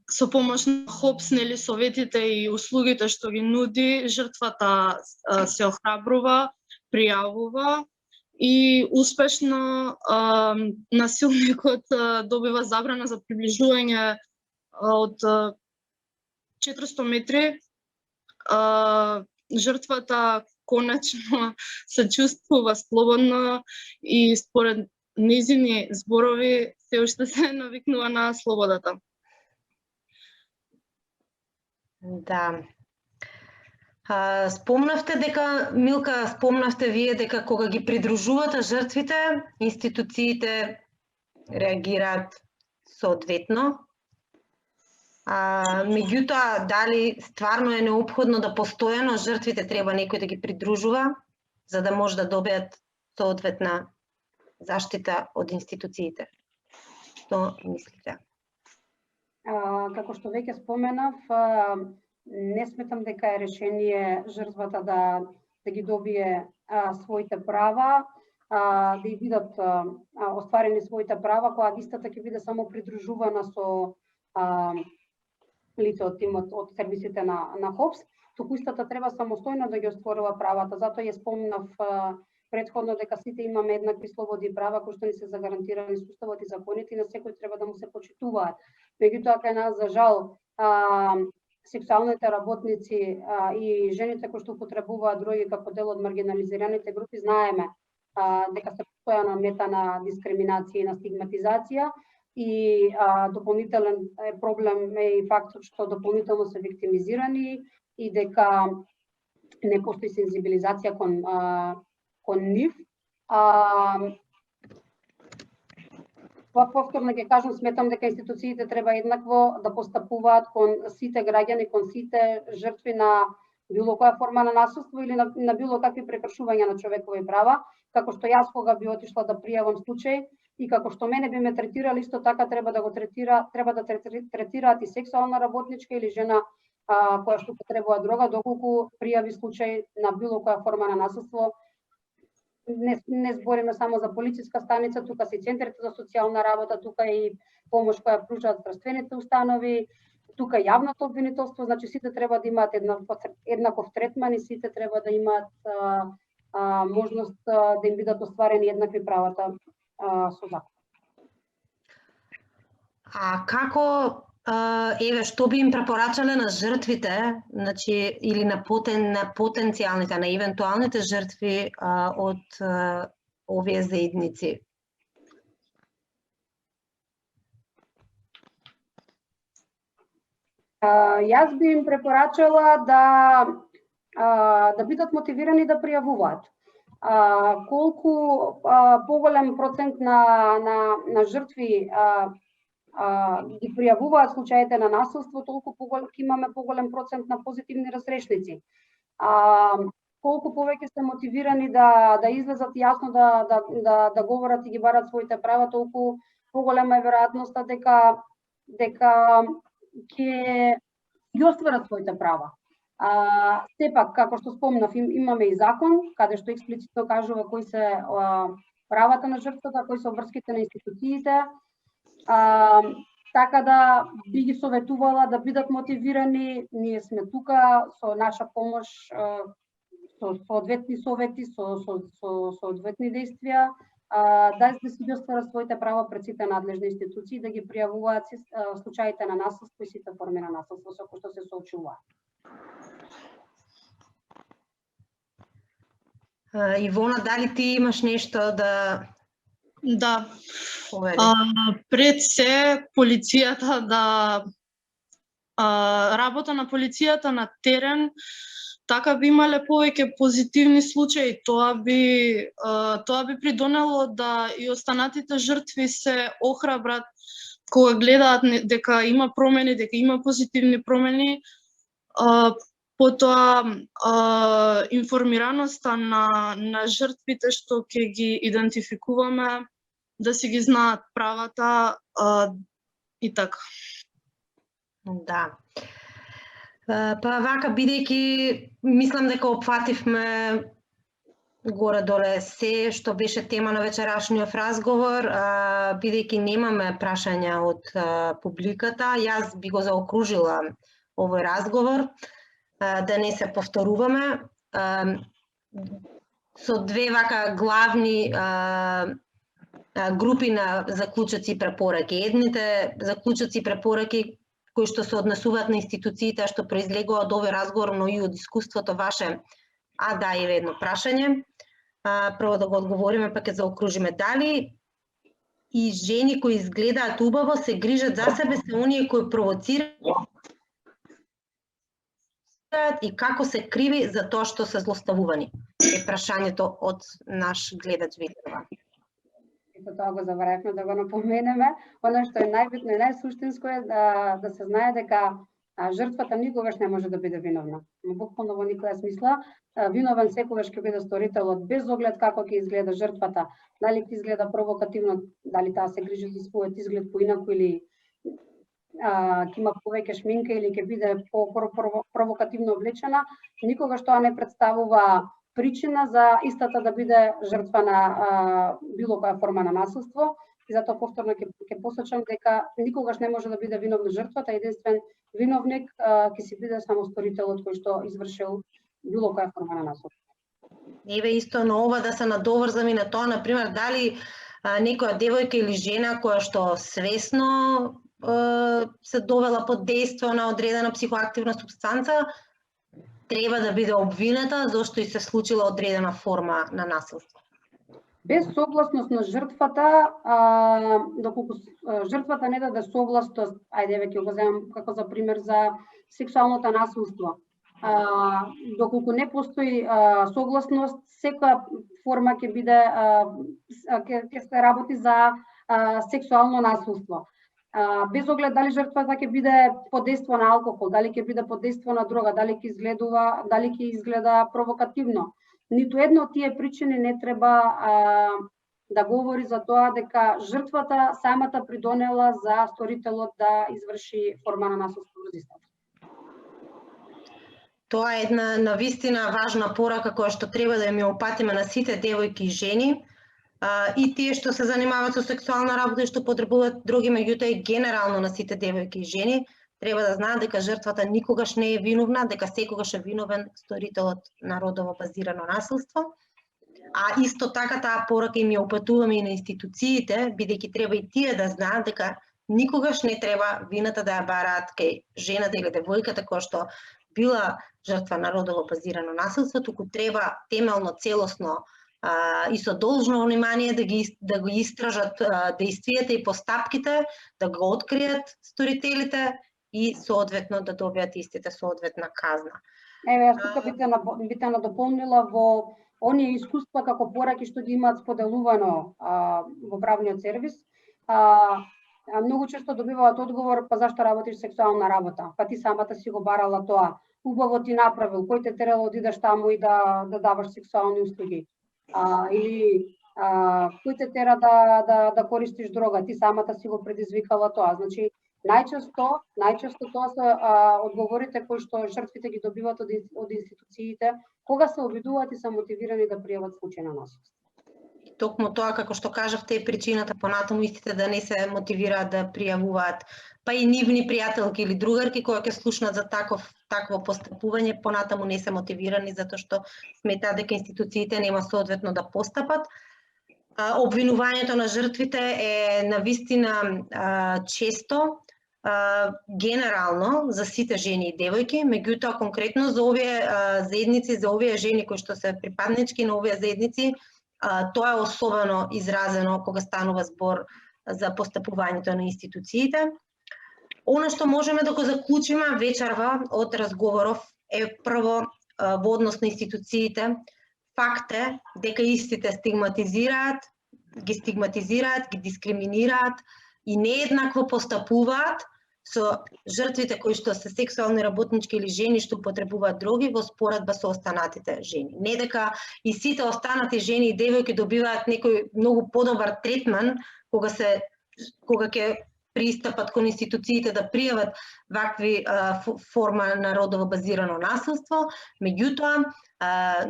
Со помош на ХОПС, советите и услугите што ги нуди, жртвата се охрабрува, пријавува и успешно насилникот добива забрана за приближување од 400 метри. Жртвата конечно се чувствува слободно и според незини зборови се уште се навикнува на слободата. Да. Спомнавте дека, Милка, спомнавте вие дека кога ги придружувате жртвите, институциите реагираат соодветно. Меѓутоа, дали стварно е неопходно да постојано жртвите треба некој да ги придружува, за да може да добијат соодветна заштита од институциите? Што мислите? Како што веќе споменав, не сметам дека е решение жртвата да ги добие своите права, да и бидат остварени своите права, кога истата ќе биде само придружувана со лице од тимот од сервисите на ХОПС, туку истата треба самостојно да ги остварува правата. Затоа ја спомнав претходно дека сите имаме еднакви слободи и права кои што ни се загарантирани со уставот и законите и на секој треба да му се почитуваат. Меѓутоа, кај нас за жал сексуалните работници и жените кои што употребуваат дроги како дел од маргинализираните групи, знаеме дека се постојано мета на дискриминација и на стигматизација и дополнителен проблем е и фактот што дополнително се виктимизирани и дека не постои сензибилизација кон нив. Повторно ќе кажам, сметам дека институциите треба еднакво да постапуваат кон сите граѓани, кон сите жртви на било која форма на насилство или на било какви прекршувања на човекови права, како што јас кога би отишла да пријавам случај и како што мене би ме третирали, исто така треба да третираат и сексуална работничка или жена која што потребува дрога, доколку пријави случај на било која форма на насилство. Не збориме само за полициска станица, тука се и центрите за социјална работа, тука и помош која пруžаат здравствените установи, тука јавното обвинителство, значи сите треба да имаат еднаков третман и сите треба да имаат можност да им бидат остварени еднакви правата со закон. Како што би им препорачале на жртвите, значи или на потенцијалните, на евентуалните жртви од овие заедници? Јас би им препорачала да бидат мотивирани да пријавуваат. Колку поголем процент на жртви ги пријавуваат случаите на насилство, толку имаме поголем процент на позитивни разрешници. Колку повеќе сте мотивирани да излезат јасно да говорат и ги барат своите права, толку поголема е веројатноста дека ќе ги остварат своите права. Сепак, како што спомнав, имаме и закон, каде што експлицитно кажува кои се правата на жртвата, кои се обврските на институциите. Така да би ги советувала да бидат мотивирани. Ние сме тука со наша помош, со одветни совети, со одветни действија, да си ги остварат своите права пред сите надлежни институции, да ги пријавуваат случаите на насилство и сите форми на насилство со кои што се соочуваат. Ивона, дали ти имаш нешто да... Да. Пред се, полицијата работа на полицијата на терен, така би имале повеќе позитивни случаи. Тоа би придонело да и останатите жртви се охрабрат кога гледаат дека има промени, дека има позитивни промени. Потоа информираноста на жртвите што ќе ги идентификуваме, да си ги знаат правата и така. Да. Па вака, бидејќи мислам дека опфативме горе-доле се што беше тема на вечерашниот разговор, бидејќи немаме прашања од публиката, јас би го заокружила овој разговор, да не се повторуваме. Со две вака главни групи на заклучоци и препораки. Едните заклучоци и препораки кои што се однесуваат на институциите, што произлегува од овој разговор, но и од искуството ваше, да, и едно прашање. Прво да го одговориме, па ќе заокружиме. Дали и жени кои изгледаат убаво се грижат за себе, се оние кои провоцираат и како се криви за тоа што се злоставувани? Е прашањето од наш гледач Великова. Ето тоа го заборавме да го напоменеме. Оно што е најбитно и најсуштинско е да се знае дека жртвата никогаш не може да биде виновна. Буквално во никоја смисла, виновен секогаш ќе биде сторителот, без оглед како ќе изгледа жртвата, дали ќе изгледа провокативно, дали таа се грижи за својот изглед поинаку или ќе има повеќе шминка или ќе биде провокативно облечена, никогаш тоа не представува причина за истата да биде жртва на било која форма на насилство. И затоа повторно ќе посочам дека никогаш не може да биде виновна жртвата, единствен виновник ќе си биде само сторителот кој што извршил било која форма на насилство. Еве исто на ова да се надоврзам и на тоа, например, дали некоја девојка или жена која што свесно се довела под дејство на одредена психоактивна супстанца, треба да биде обвината зашто и се случила одредена форма на насилство. Без согласност на жртвата, доколку жртвата не даде согласност, ајде веќе го земам како за пример за сексуалното насилство. Доколку не постои согласност, секоја форма ќе биде ќе се работи за сексуално насилство. Без оглед дали жртвата ќе биде под дејство на алкохол, дали ќе биде под дејство на дрога, дали ќе изгледа провокативно. Ниту една од тие причини не треба да говори за тоа дека жртвата самата придонела за сторителот да изврши форма на насилство врз истата. Тоа е една навистина важна порака која што треба да ја опатиме на сите девојки и жени, и тие што се занимаваат со сексуална работа и што потребуваат други, меѓутоа и генерално на сите девојки и жени, треба да знаат дека жртвата никогаш не е виновна, дека секогаш е виновен сторителот на родово базирано насилство. А исто така таа порака им ја упатуваме и на институциите, бидејќи треба и тие да знаат дека никогаш не треба вината да ја бараат кај жената или девојката која што била жртва на родово базирано насилство, туку треба темелно, целосно и со должно внимание да го истражат действијата и постапките, да го откријат сторителите и соодветно да добијат истите соодветна казна. Еве, јас тука би те надополнила во оние искуства како пораки што ги имаат споделувано во правниот сервис. Многу често добиваат одговор, па зашто работиш сексуална работа? Па ти самата си го барала тоа. Убаво ти направил, кој те терало да идеш таму и да даваш сексуални услуги? Или кој те тера да користиш дрога? Ти самата си го предизвикала тоа. Значи, Најчесто тоа се одговорите кои што жртвите ги добиваат од институциите кога се обидуваат и се мотивирани да пријават случај на насилство. Токму тоа, како што кажавте, е причината понатаму истите да не се мотивираат да пријавуваат. Па и нивни пријателки или другарки кои ќе слушнат за такво постапување, понатаму не се мотивирани затоа што сметаат дека институциите нема соодветно да постапат. Обвинувањето на жртвите е навистина често генерално за сите жени и девојки, меѓутоа конкретно за овие заедници, за овие жени кои што се припаднички на овие заедници, тоа е особено изразено кога станува збор за постапувањето на институциите. Она што можеме да го заклучиме вечерва од разговоров е прво во однос на институциите. Факт е дека истите ги дискриминираат и нееднакво постапуваат со жртвите кои што се сексуални работнички или жени што употребуваат дроги во споредба со останатите жени. Не дека и сите останати жени и девојки добиваат некој многу подобар третман кога ќе пристапат кон институциите да пријават вакви форма на родово базирано насилство, меѓутоа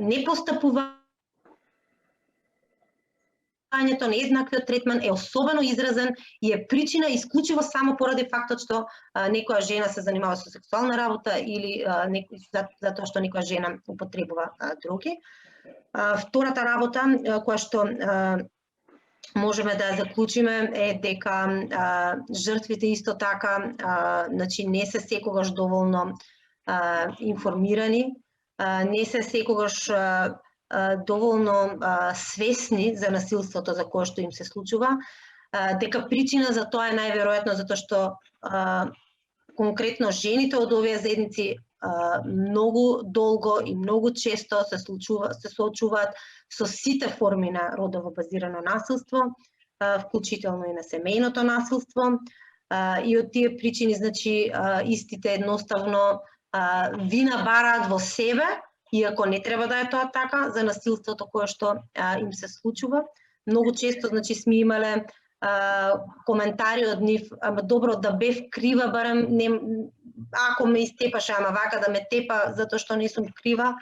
непостапувањето нееднаквиот третман е особено изразен и е причина исклучиво само поради фактот што некоја жена се занимава со сексуална работа или затоа што некоја жена употребува дроги. Втората работа која што можеме да ја заклучиме е дека жртвите исто така не се секогаш доволно информирани, не се секогаш доволно свесни за насилството за кое што им се случува, дека причина за тоа е најверојатно затоа што конкретно жените од овие заедници многу долго и многу често се соочуваат со сите форми на родово базирано насилство, вклучително и на семејното насилство, и од тие причини, истите едноставно вина бараат во себе, иако не треба да е тоа така, за насилството кое што им се случува. Многу често, сме имале коментари од нив, ама добро да бев крива, барем ако ме истепаше, ама вака да ме тепа затоа што не сум крива.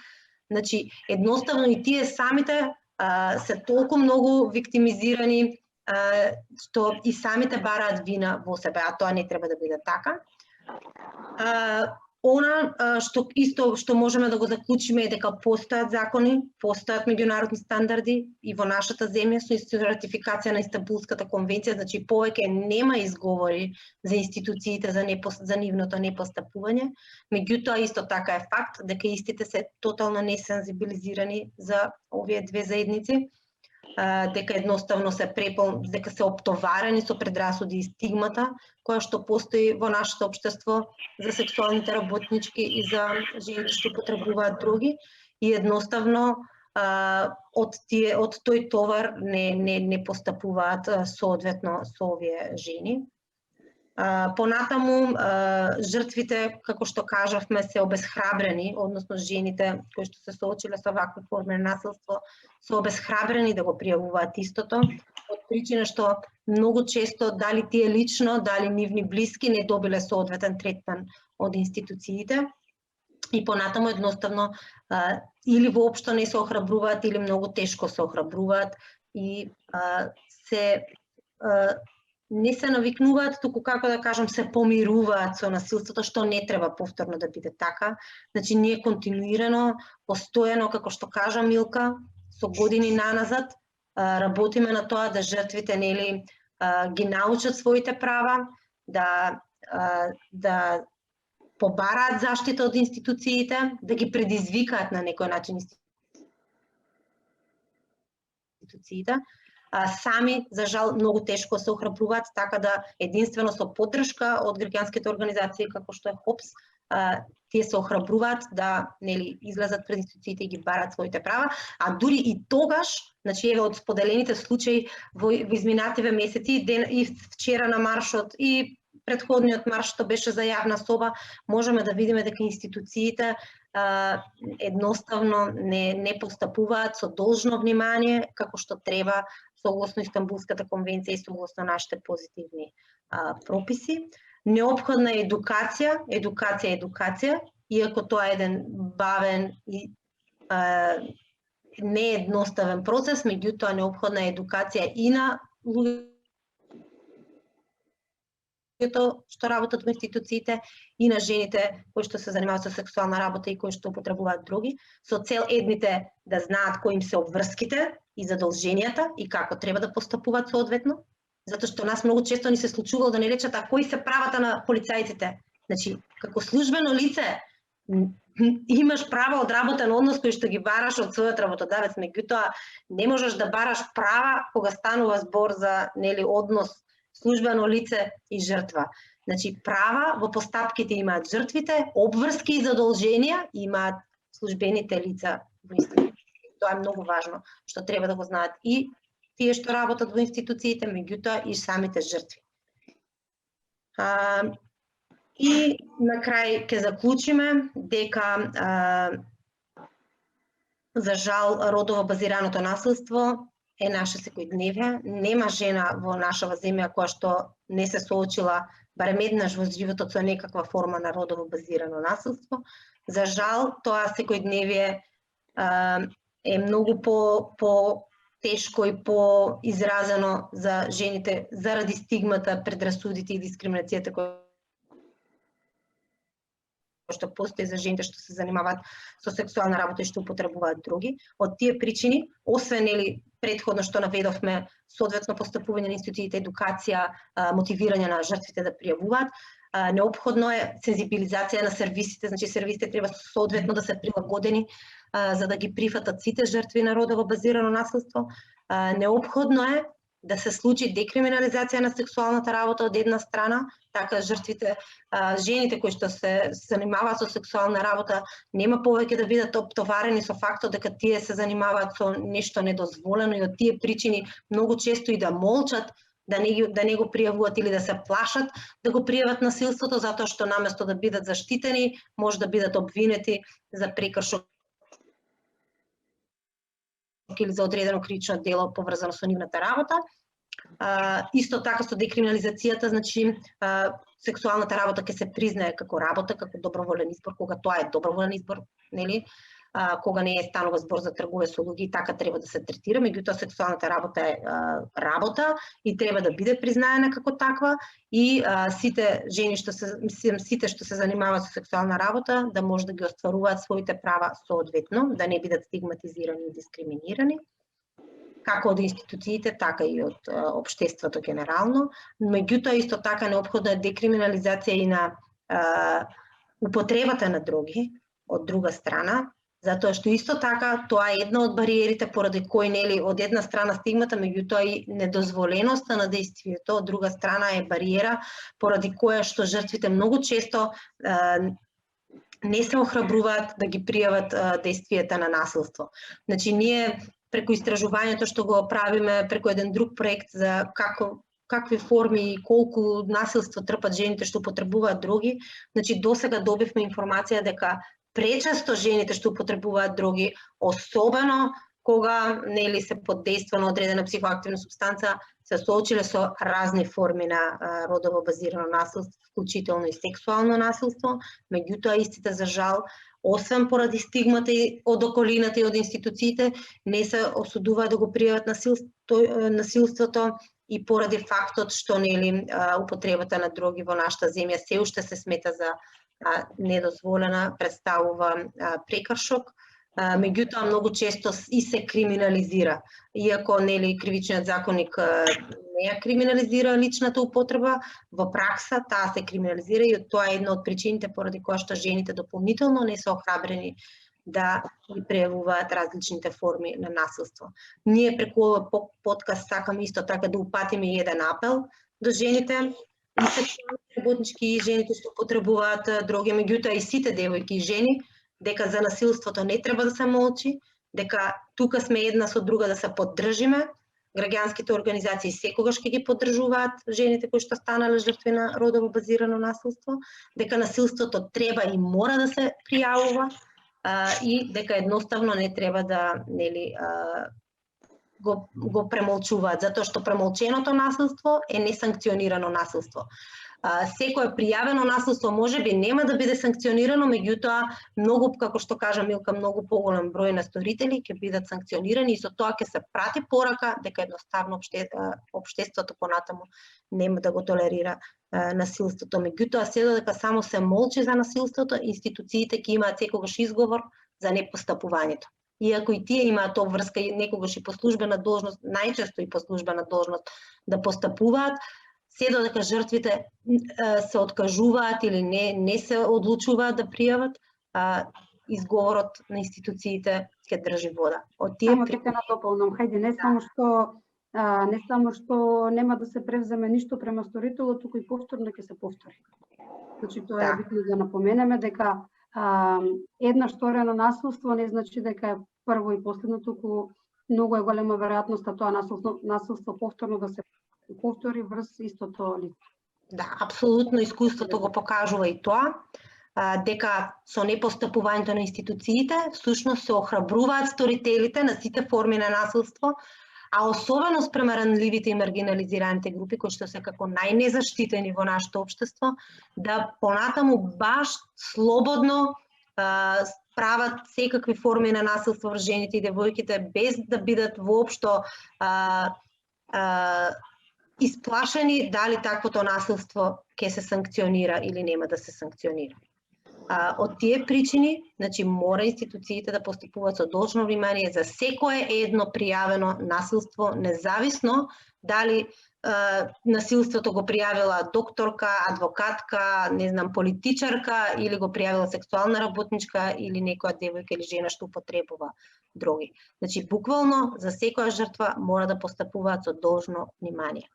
Едноставно и тие самите се толку многу виктимизирани што и самите бараат вина во себе, а тоа не треба да биде така. Она што можеме да го заклучиме е дека постојат закони, постојат меѓународни стандарди и во нашата земја со ратификација на Истанбулската конвенција, повеќе нема изговори за институциите за нивното непостапување, меѓутоа исто така е факт дека истите се тотално несензибилизирани за овие две заедници, дека едноставно дека се оптоварени со предрасуди и стигмата која што постои во нашето општество за сексуалните работнички и за жените што употребуваат дроги, и едноставно од тој товар не постапуваат соодветно со овие жени. Понатаму, жртвите, како што кажавме, се обесхрабрени, односно жените кои што се соочиле со вакви форми на насилство, се обесхрабрени да го пријавуваат истото, од причина што многу често, дали тие лично, дали нивни блиски, не добиле соодветен третман од институциите, и понатаму едноставно или воопшто не се охрабруваат, или многу тешко се охрабруваат и не се навикнуваат, туку како да кажам, се помируваат со насилството, што не треба повторно да биде така. Ние континуирано, постојано, како што кажа Милка, со години наназад, работиме на тоа да жртвите ги научат своите права, да побараат заштита од институциите, да ги предизвикаат на некој начин институциите. Сами, за жал, многу тешко се охрабруваат, така да единствено со поддршка од граѓанските организации како што е ХОПС, тие се охрабруваат да излезат пред институциите и ги бараат своите права, а дури и тогаш, од споделените случаи во изминативе месеци, и вчера на маршот, и претходниот марш што беше за јавна соба, можеме да видиме дека институциите едноставно не постапуваат со должно внимание како што треба согласно Истанбулската конвенција и согласно нашите позитивни прописи. Неопходна е едукација, иако тоа е еден бавен и не едноставен процес, меѓутоа неопходна е едукација и на луѓето што работат во институциите и на жените кои што се занимаваат со сексуална работа и кои што употребуваат други, со цел едните да знаат кои им се обврските и задолженијата и како треба да постапуваат соодветно, затоа што нас многу често ни се случувало да не речат а кои се правата на полицајците. Значи, како службено лице имаш право одработен однос кој што ги бараш од својот работодавец, меѓутоа не можеш да бараш права кога станува збор за однос службено лице и жртва. Значи, права во постапките имаат жртвите, обврски и задолженија имаат службените лица во институциите. Тоа е многу важно, што треба да го знаат и тие што работат во институциите, меѓутоа и самите жртви. И на крај ќе заклучиме дека за жал родово базираното насилство е наше секојдневие. Нема жена во нашава земја која што не се соочила барем еднаш во животот со некаква форма на родово базирано насилство. За жал тоа секојдневие е многу по тешко и по-изразено за жените заради стигмата, предрасудите и дискриминацијата која што постои за жените што се занимаваат со сексуална работа и што употребуваат други. Од тие причини, освен претходно што наведовме, соодветно постапување на институциите, едукација, мотивирање на жртвите да пријавуваат, неопходно е сензибилизација на сервисите, значи сервисите треба соодветно да се прилагодени за да ги прифатат сите жртви на родово базирано насилство. Неопходно е да се случи декриминализација на сексуалната работа од една страна, така жртвите, жените кои што се занимаваат со сексуална работа нема повеќе да бидат оптоварени со фактот дека тие се занимаваат со нешто недозволено и од тие причини многу често и да молчат, да не го пријавуваат или да се плашат да го пријават насилството, затоа што наместо да бидат заштитени, може да бидат обвинети за прекршок или за одредено кривично дело поврзано со нивната работа. Исто така со декриминализацијата, значи сексуалната работа ќе се признае како работа, како доброволен избор, кога тоа е доброволен избор, нели? Кога не е станува збор за тргување со луѓе, и така треба да се третира, меѓутоа сексуалната работа е работа и треба да биде признаена како таква и сите жени што се занимаваат со сексуална работа да може да ги остваруваат своите права соодветно, да не бидат стигматизирани и дискриминирани, како од институциите, така и од општеството генерално. Меѓутоа исто така неопходна е декриминализација и на употребата на дроги од друга страна, затоа што исто така тоа е една од бариерите поради кои од една страна стигмата, меѓутоа и недозволеноста на дејствието, од друга страна е бариера поради која што жртвите многу често не се охрабруваат да ги пријават дејствието на насилство. Значи ние преку истражувањето што го правиме преку еден друг проект за какви форми и колку насилство трпат жените што употребуваат дроги, значи досега добивме информација дека пречесто жените што употребуваат дроги, особено кога се под дејство на одредена психоактивна супстанца, се соочиле со разни форми на родово базирано насилство, вклучително и сексуално насилство, меѓутоа истите за жал, освен поради стигмата од околината и од институциите, не се осудуваат да го пријават насилството и поради фактот што употребата на дроги во нашата земја се уште се смета за недозволена, представува прекршок, меѓутоа многу често и се криминализира. Иако кривичниот законник не ја криминализира личната употреба, во пракса таа се криминализира и тоа е една од причините поради која што жените дополнително не се охрабрени да ги пријавуваат различните форми на насилство. Ние преку овој подкаст сакаме исто така да упатиме еден апел до жените, и сексуалните работнички и жените што потребуваат дроги, меѓутоа и сите девојки и жени, дека за насилството не треба да се молчи, дека тука сме една со друга да се поддржиме. Граѓанските организации секогаш ќе ги поддржуваат жените кои што станале жртви на родово базирано насилство, дека насилството треба и мора да се пријавува и дека едноставно не треба да го премолчуваат, затоа што премолченото насилство е несанкционирано насилство. Секое пријавено насилство можеби нема да биде санкционирано, меѓутоа многу, како што кажа Милка, многу поголем број на сторители ќе бидат санкционирани и со тоа ќе се прати порака дека едноставно општеството понатаму нема да го толерира насилството. Меѓутоа, се додека само се молчи за насилството, институциите ќе имаат секогаш изговор за непостапувањето. Иако и тие имаат обврска и некогаш и по службена должност, најчесто и по службена должност да постапуваат, се додека жртвите се откажуваат или не се одлучуваат да пријават, изговорот на институциите ќе држи вода. Само ќе те надополнам, хајде, не само што нема да се превземе ништо према сторителот, туку и повторно ќе се повтори. Значи тоа е битно да напоменеме дека една сторено насилство не значи дека е прво и последно, туку многу е голема веројатноста тоа насилство повторно да се повтори врз истото лице. Да, апсолутно искуството го покажува и тоа, дека со непостапувањето на институциите всушност се охрабруваат сторителите на сите форми на насилство, а особено спрема ранливите и маргинализираните групи, кои што се како најнезаштитени во нашето општество, да понатаму баш слободно прават секакви форми на насилство врз жените и девојките без да бидат воопшто исплашени дали таквото насилство ќе се санкционира или нема да се санкционира. Од тие причини, значи мора институциите да постапуваат со должно внимание за секое едно пријавено насилство, независно дали насилството го пријавила докторка, адвокатка, не знам, политичарка или го пријавила сексуална работничка или некоја девојка или жена што употребува дроги. Значи буквално за секоја жртва мора да постапуваат со должно внимание.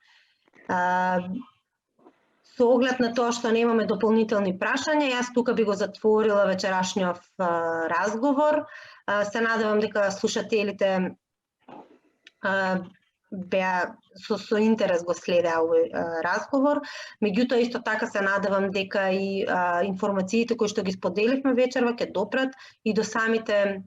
Со оглед на тоа што немаме дополнителни прашања, јас тука би го затворила вечерашниот разговор. Се надевам дека слушателите беа со интерес го следеа овој разговор. Меѓутоа исто така се надевам дека и информациите кои што ги споделивме вечерва ќе допрат и до самите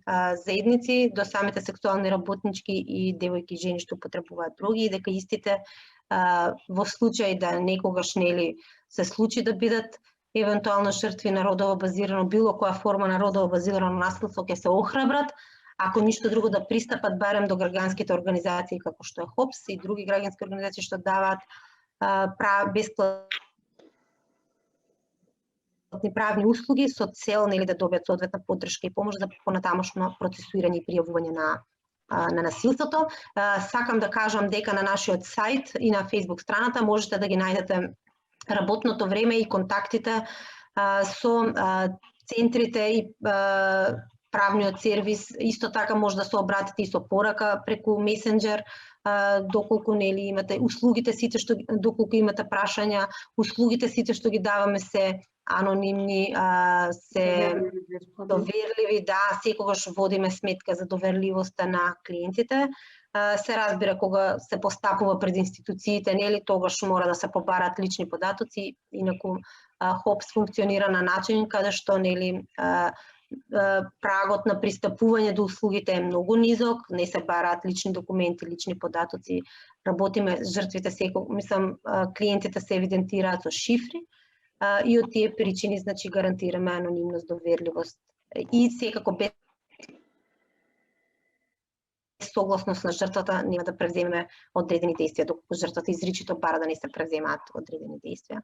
заедници, до самите сексуални работнички и девојки и жени што употребуваат дроги и дека истите во случај да некогаш нели се случи да бидат евентуално жртви на родово базирано било која форма на родово базирано насилство ќе се охрабрат, ако ништо друго да пристапат барем до граѓанските организации како што е ХОПС и други граѓански организации што даваат бесплатни правни услуги со цел нели да добијат соодветна поддршка и помош за понатамошно процесуирање и пријавување на насилството. Сакам да кажам дека на нашиот сајт и на Facebook страната можете да ги најдете работното време и контактите со центрите и правниот сервис. Исто така може да се обратите и со порака преку месенџер, доколку нели имате услугите сите што доколку имате прашања, услугите сите што ги даваме се анонимни, се доверливи, да, секогаш водиме сметка за доверливоста на клиентите. Се разбира кога се постапува пред институциите, нели тогаш мора да се побарат лични податоци, инаку ХОПС функционира на начин каде што нели прагот на пристапување до услугите е многу низок, не се бараат лични документи, лични податоци, работиме жртвите клиентите се евидентираат со шифри и од тие причини значи гарантираме анонимност, доверливост и секако без согласност на жртвата нема да превземеме одредени действија, доколку жртвата изричито бара да не се превземаат одредени действија.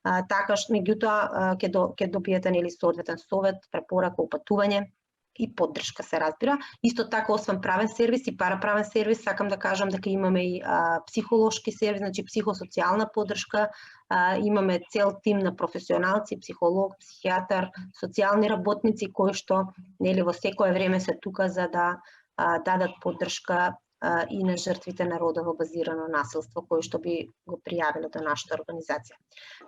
Такаш меѓутоа ќе добиете нели соодветен совет, препорака, упатување и поддршка се разбира. Исто така освен правен сервис и параправен сервис, сакам да кажам дека имаме и психолошки сервис, значи психосоцијална поддршка, имаме цел тим на професионалци, психолог, психијатар, социјални работници кои што нели во секое време се тука за да дадат поддршка и на жртвите на родово базирано насилство кои што би го пријавиле до нашата организација.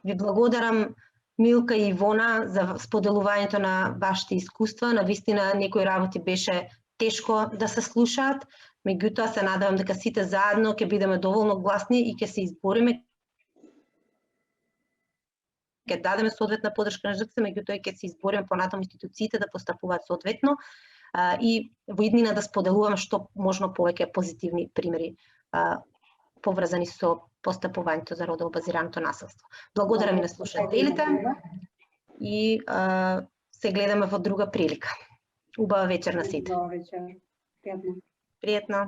Ви благодарам Милка и Ивона за споделувањето на вашите искуства. Навистина некои работи беше тешко да се слушаат, меѓутоа се надевам дека сите заедно ќе бидеме доволно гласни и ќе се избориме, ќе дадеме соодветна поддршка на жртвите, меѓутоа ќе се избориме понатаму институциите да постапуваат соодветно и во иднина да споделуваме што можно повеќе позитивни примери поврзани со постапувањето за родово базираното насилство. Благодарам и на слушателите и се гледаме во друга прилика. Убава вечер на сите. Убава вечер. Пријатно. Пријатно.